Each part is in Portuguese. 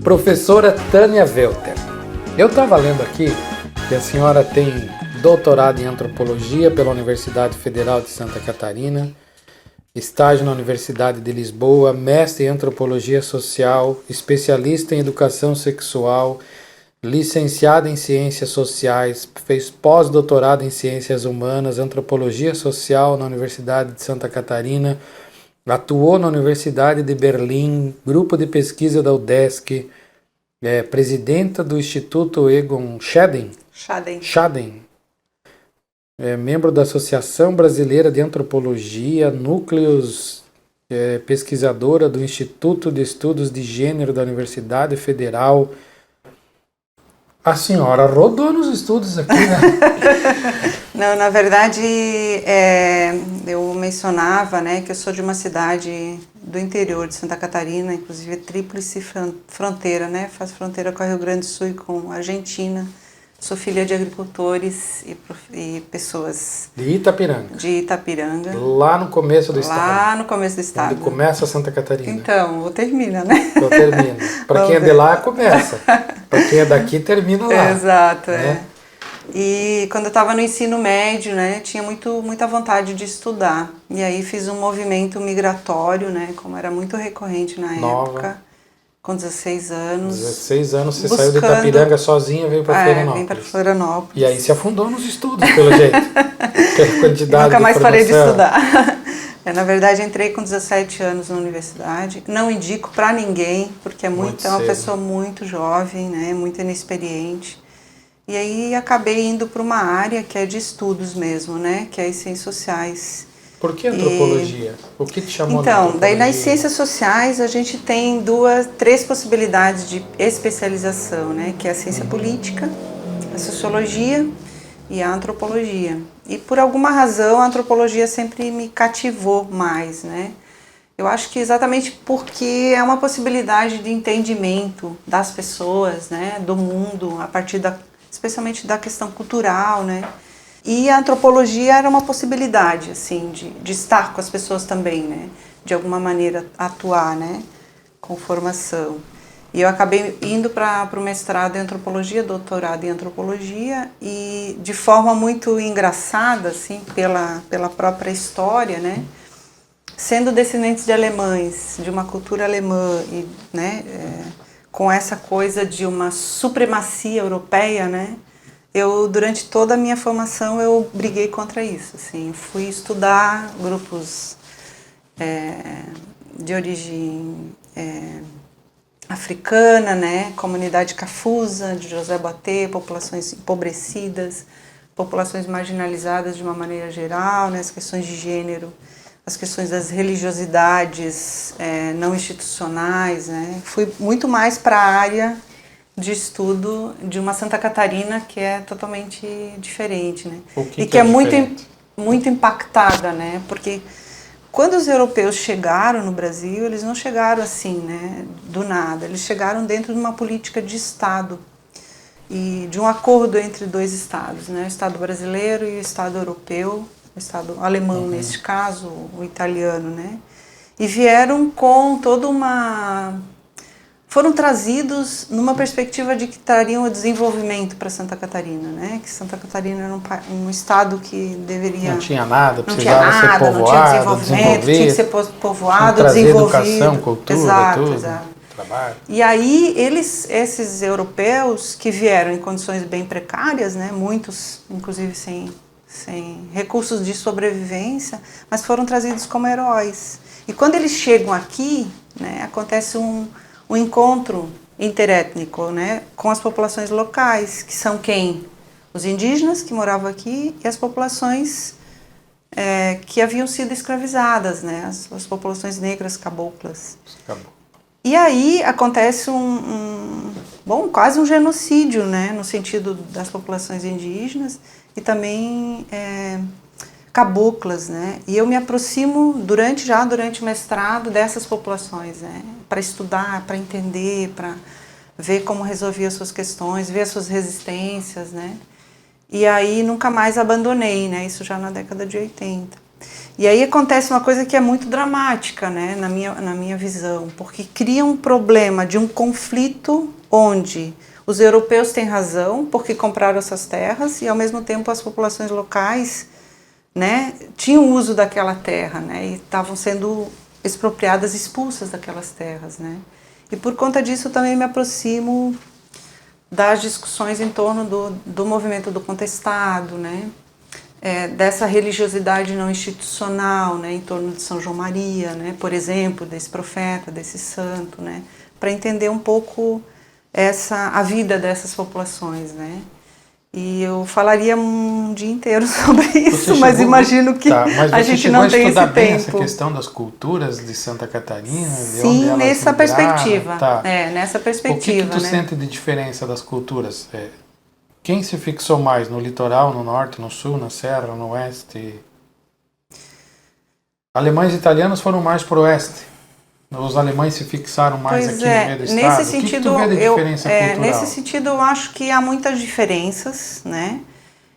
Professora Tânia Welter, eu estava lendo aqui que a senhora tem doutorado em antropologia pela Universidade Federal de Santa Catarina, estágio na Universidade de Lisboa, mestre em antropologia social, especialista em educação sexual, licenciada em ciências sociais, fez pós-doutorado em ciências humanas, antropologia social na Universidade de Santa Catarina, atuou na Universidade de Berlim, grupo de pesquisa da UDESC, presidenta do Instituto Egon Schaden, membro da Associação Brasileira de Antropologia, núcleos, pesquisadora do Instituto de Estudos de Gênero da Universidade Federal. A senhora rodou nos estudos aqui, né? Não, na verdade, eu mencionava, né, que eu sou de uma cidade do interior de Santa Catarina, inclusive tríplice fronteira, né? Faz fronteira com o Rio Grande do Sul e com a Argentina. Sou filha de agricultores e pessoas... De Itapiranga. De Itapiranga. Lá no começo do estado. Lá no começo do estado. Onde começa Santa Catarina. Então, ou termina, né? Ou termina. Para quem é de lá, começa. Para quem é daqui, termina lá. Exato, né? E quando eu estava no ensino médio, né, tinha muita vontade de estudar. E aí fiz um movimento migratório, né, como era muito recorrente na época. Com 16 anos. 16 anos você saiu de Itapiranga sozinha e veio para Florianópolis. Vim para Florianópolis. E aí se afundou nos estudos, pelo jeito. Pela quantidade nunca mais parei de estudar. Na verdade, entrei com 17 anos na universidade. Não indico para ninguém, porque é uma pessoa muito jovem, né, muito inexperiente. E aí acabei indo para uma área que é de estudos mesmo, né, que é as ciências sociais. Por que antropologia? O que te chamou Então, a antropologia? daí nas ciências sociais a gente tem três possibilidades de especialização, né? Que é a ciência política, a sociologia e a antropologia. E por alguma razão a antropologia sempre me cativou mais, né? Eu acho que exatamente porque é uma possibilidade de entendimento das pessoas, né? Do mundo, a partir especialmente da questão cultural, né? E a antropologia era uma possibilidade, assim, de estar com as pessoas também, né? De alguma maneira atuar, né? Com formação. E eu acabei indo para o mestrado em antropologia, doutorado em antropologia, e de forma muito engraçada, assim, pela própria história, né? Sendo descendentes de alemães, de uma cultura alemã, e, né? Com essa coisa de uma supremacia europeia, né? Durante toda a minha formação, eu briguei contra isso, assim, fui estudar grupos de origem africana, né, comunidade cafusa, de José Boatê, populações empobrecidas, populações marginalizadas de uma maneira geral, né, as questões de gênero, as questões das religiosidades não institucionais, né, fui muito mais para a área de estudo de uma Santa Catarina que é totalmente diferente, né? E que é muito impactada, né? Porque quando os europeus chegaram no Brasil, eles não chegaram assim, né? Do nada. Eles chegaram dentro de uma política de Estado e de um acordo entre dois estados, né? O Estado brasileiro e o Estado europeu, o Estado alemão neste caso, o italiano, né? E vieram com toda foram trazidos numa perspectiva de que trariam o desenvolvimento para Santa Catarina, né? Que Santa Catarina era um estado que deveria... Não tinha nada, precisava ser povoado, não tinha desenvolvimento, tinha que ser povoado, desenvolvido. Educação, cultura, exato. Trabalho. E aí, esses europeus que vieram em condições bem precárias, né? Muitos, inclusive, sem recursos de sobrevivência, mas foram trazidos como heróis. E quando eles chegam aqui, né? Acontece um encontro interétnico, né, com as populações locais, que são quem? Os indígenas que moravam aqui e as populações que haviam sido escravizadas, né, as populações negras caboclas. E aí acontece quase um genocídio, né, no sentido das populações indígenas e também caboclas, né? E eu me aproximo durante o mestrado dessas populações, né? Para estudar, para entender, para ver como resolvia as suas questões, ver as suas resistências, né? E aí nunca mais abandonei, né? Isso já na década de 80. E aí acontece uma coisa que é muito dramática, né, na minha visão, porque cria um problema de um conflito onde os europeus têm razão porque compraram essas terras e ao mesmo tempo as populações locais, né, tinham uso daquela terra, né, e estavam sendo expropriadas, expulsas daquelas terras, né. E por conta disso também me aproximo das discussões em torno do movimento do contestado, né, dessa religiosidade não institucional, né, em torno de São João Maria, né, por exemplo, desse profeta, desse santo, né, para entender um pouco a vida dessas populações, né. E eu falaria um dia inteiro sobre isso, mas imagino que mas a gente não tem esse bem tempo. Essa questão das culturas de Santa Catarina? Sim, nessa perspectiva. Nessa perspectiva. O que tu sente de diferença das culturas? Quem se fixou mais no litoral, no norte, no sul, na serra, no oeste? Alemães e italianos foram mais para o oeste. Os alemães se fixaram mais aqui no meio do estado. Nesse sentido, o que tu vê de diferença cultural? Nesse sentido, eu acho que há muitas diferenças, né?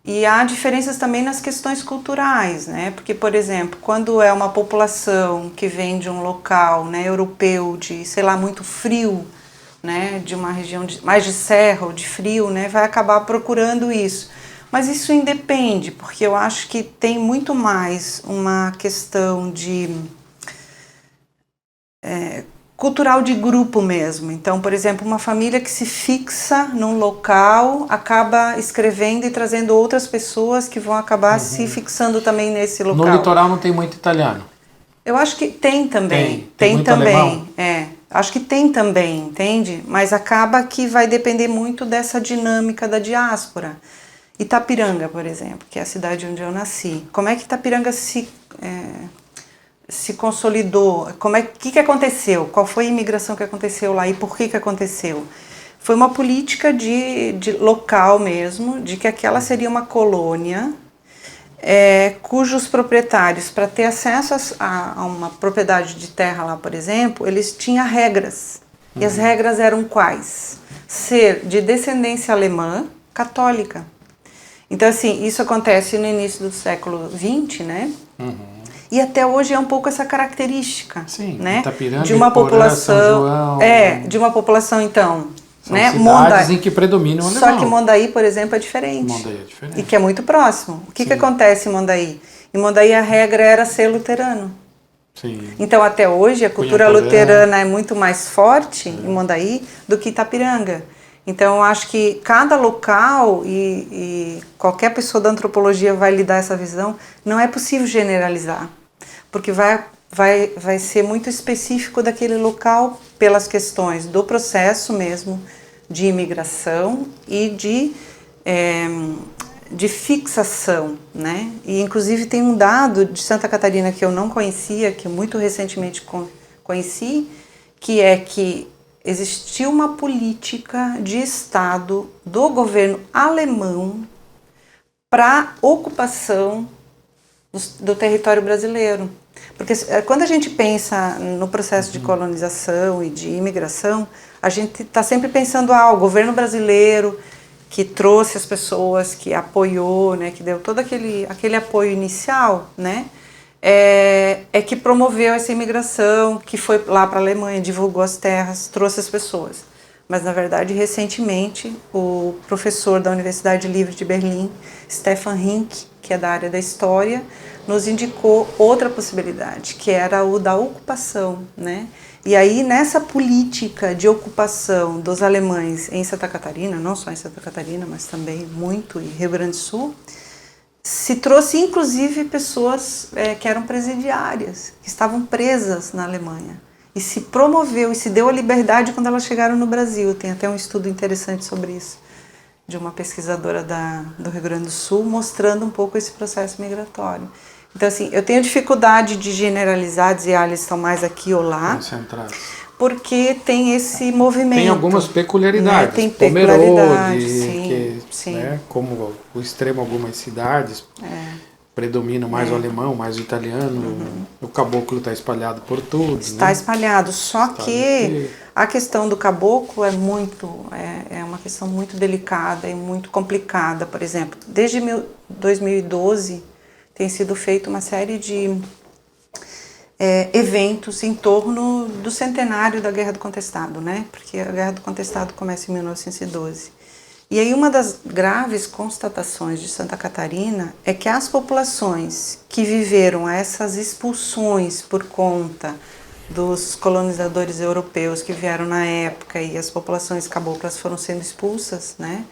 E há diferenças também nas questões culturais, né? Porque, por exemplo, quando é uma população que vem de um local, né, europeu, de, sei lá, muito frio, né, de uma região mais de serra ou de frio, né, vai acabar procurando isso. Mas isso independe, porque eu acho que tem muito mais uma questão de cultural de grupo mesmo. Então, por exemplo, uma família que se fixa num local acaba escrevendo e trazendo outras pessoas que vão acabar se fixando também nesse local. No litoral não tem muito italiano? Eu acho que tem também. Tem muito também. Alemão? Acho que tem também, entende? Mas acaba que vai depender muito dessa dinâmica da diáspora. Itapiranga, por exemplo, que é a cidade onde eu nasci. Como é que Itapiranga se consolidou? Que aconteceu? Qual foi a imigração que aconteceu lá e por que aconteceu? Foi uma política de local mesmo, de que aquela seria uma colônia cujos proprietários, para ter acesso a uma propriedade de terra lá, por exemplo, eles tinham regras. E as regras eram quais? Ser de descendência alemã, católica. Então, assim, isso acontece no início do século XX, né? E até hoje é um pouco essa característica, sim, né? Itapiranga, de uma população, São João, de uma população então, são né? cidades em que predomina o alemão. Só que Mondaí, por exemplo, é diferente. Mondaí é diferente. E que é muito próximo. O que acontece em Mondaí? Em Mondaí a regra era ser luterano. Sim. Então até hoje a cultura luterana é muito mais forte em Mondaí do que Itapiranga. Então eu acho que cada local e qualquer pessoa da antropologia vai lhe dar essa visão, não é possível generalizar. Porque vai ser muito específico daquele local pelas questões do processo mesmo de imigração e de fixação, né? E inclusive tem um dado de Santa Catarina que eu não conhecia, que muito recentemente conheci, que é que existiu uma política de Estado do governo alemão para ocupação do território brasileiro. Porque quando a gente pensa no processo de colonização e de imigração, a gente está sempre pensando, o governo brasileiro que trouxe as pessoas, que apoiou, né, que deu todo aquele apoio inicial, né, que promoveu essa imigração, que foi lá para a Alemanha, divulgou as terras, trouxe as pessoas. Mas, na verdade, recentemente, o professor da Universidade Livre de Berlim, Stefan Rink, que é da área da história, nos indicou outra possibilidade, que era o da ocupação, né? E aí, nessa política de ocupação dos alemães em Santa Catarina, não só em Santa Catarina, mas também muito em Rio Grande do Sul, se trouxe, inclusive, pessoas que eram presidiárias, que estavam presas na Alemanha. E se promoveu e se deu a liberdade quando elas chegaram no Brasil. Tem até um estudo interessante sobre isso, de uma pesquisadora do Rio Grande do Sul, mostrando um pouco esse processo migratório. Então, assim, eu tenho dificuldade de generalizar, dizer, eles estão mais aqui ou lá, porque tem esse movimento. Tem algumas peculiaridades. Né? Tem peculiaridades, sim. Né? Como o extremo, algumas cidades predominam mais o alemão, mais o italiano. O caboclo está espalhado por tudo. Está espalhado, só que a questão do caboclo é uma questão muito delicada e muito complicada. Por exemplo, desde 2012, tem sido feita uma série de eventos em torno do centenário da Guerra do Contestado, né? Porque a Guerra do Contestado começa em 1912. E aí uma das graves constatações de Santa Catarina é que as populações que viveram essas expulsões por conta dos colonizadores europeus que vieram na época e as populações caboclas foram sendo expulsas, né?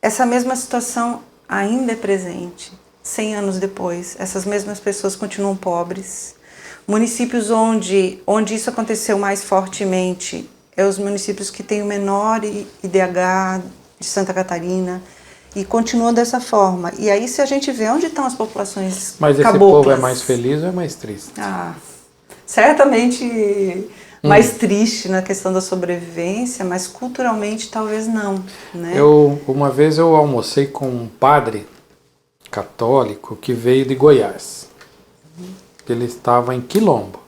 Essa mesma situação ainda é presente. 100 anos depois, essas mesmas pessoas continuam pobres. Municípios onde isso aconteceu mais fortemente os municípios que têm o menor IDH de Santa Catarina, e continua dessa forma. E aí, se a gente vê onde estão as populações Mas esse caboclas, povo é mais feliz ou é mais triste? Certamente mais triste na questão da sobrevivência, mas culturalmente talvez não, né? Uma vez eu almocei com um padre católico que veio de Goiás. Ele estava em Quilombo.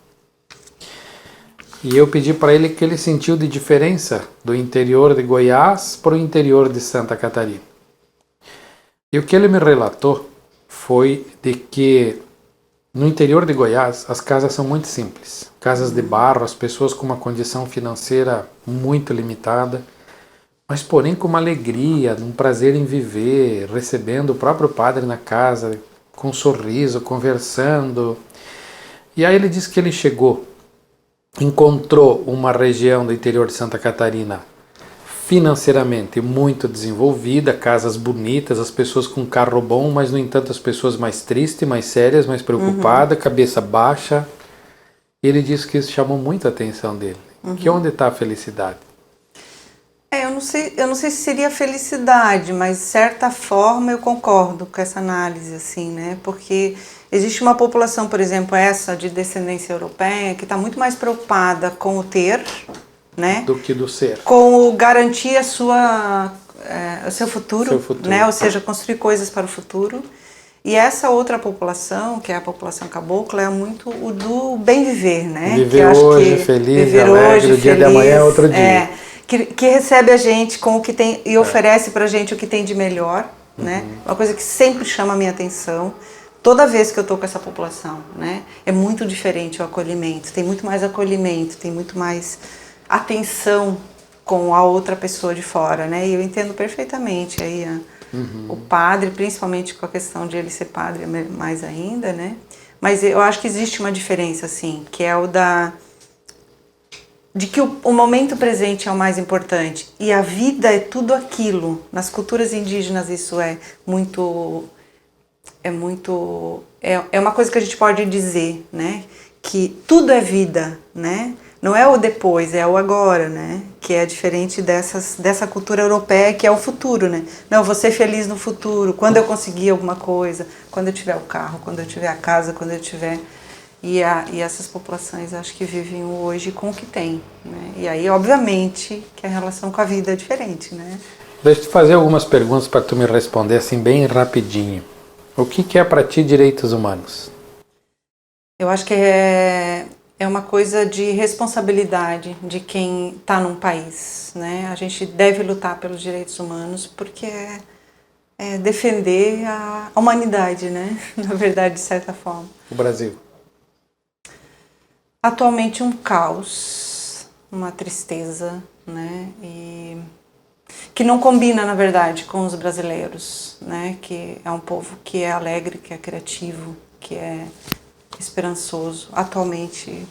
E eu pedi para ele que ele sentiu de diferença do interior de Goiás para o interior de Santa Catarina. E o que ele me relatou foi de que no interior de Goiás as casas são muito simples. Casas de barro, as pessoas com uma condição financeira muito limitada, mas porém com uma alegria, um prazer em viver, recebendo o próprio padre na casa, com um sorriso, conversando. E aí ele disse que ele chegou, encontrou uma região do interior de Santa Catarina financeiramente muito desenvolvida, casas bonitas, as pessoas com carro bom, mas no entanto as pessoas mais tristes, mais sérias, mais preocupadas, cabeça baixa. E ele disse que isso chamou muito a atenção dele. Que onde está a felicidade? Eu não sei se seria felicidade, mas de certa forma eu concordo com essa análise, assim, né? Porque existe uma população, por exemplo, essa de descendência europeia, que está muito mais preocupada com o ter, né? Do que do ser. Com garantir o seu futuro, né? Ou seja, construir coisas para o futuro. E essa outra população, que é a população cabocla, é muito o do bem viver, né? Viver hoje, feliz, alegre, o dia de amanhã é outro dia. Que recebe a gente com o que tem e oferece pra gente o que tem de melhor, né? Uma coisa que sempre chama a minha atenção, toda vez que eu tô com essa população, né? É muito diferente o acolhimento, tem muito mais acolhimento, tem muito mais atenção com a outra pessoa de fora, né? E eu entendo perfeitamente aí o padre, principalmente com a questão de ele ser padre mais ainda, né? Mas eu acho que existe uma diferença, assim, que é de que o momento presente é o mais importante e a vida é tudo aquilo. Nas culturas indígenas isso é uma coisa que a gente pode dizer, né? Que tudo é vida, né? Não é o depois, é o agora, né? Que é diferente dessa cultura europeia que é o futuro, né? Não, eu vou ser feliz no futuro, quando eu conseguir alguma coisa, quando eu tiver o carro, quando eu tiver a casa, quando eu tiver... E essas populações acho que vivem hoje com o que tem, né? E aí, obviamente, que a relação com a vida é diferente, né? Deixa eu te fazer algumas perguntas para tu me responder assim bem rapidinho. O que é para ti direitos humanos? Eu acho que é uma coisa de responsabilidade de quem está num país, né? A gente deve lutar pelos direitos humanos porque é defender a humanidade, né? Na verdade, de certa forma. O Brasil? Atualmente um caos, uma tristeza, né? E que não combina, na verdade, com os brasileiros, né? Que é um povo que é alegre, que é criativo, que é esperançoso. Atualmente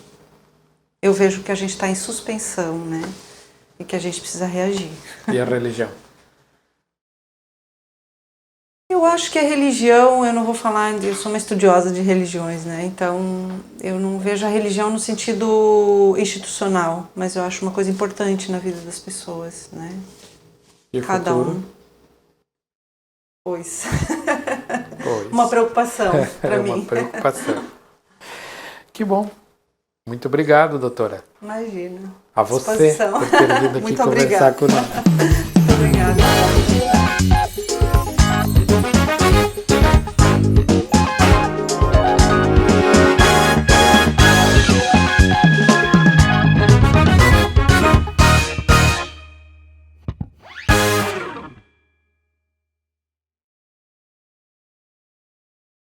eu vejo que a gente está em suspensão, né? E que a gente precisa reagir. E a religião? Eu acho que a religião, eu não vou falar, eu sou uma estudiosa de religiões, né? Então eu não vejo a religião no sentido institucional, mas eu acho uma coisa importante na vida das pessoas, né? E o cada futuro? Um. Pois. Uma preocupação para mim. Uma preocupação. Que bom. Muito obrigado, doutora. Imagina. A você por ter vindo aqui conversar conosco. Muito obrigada.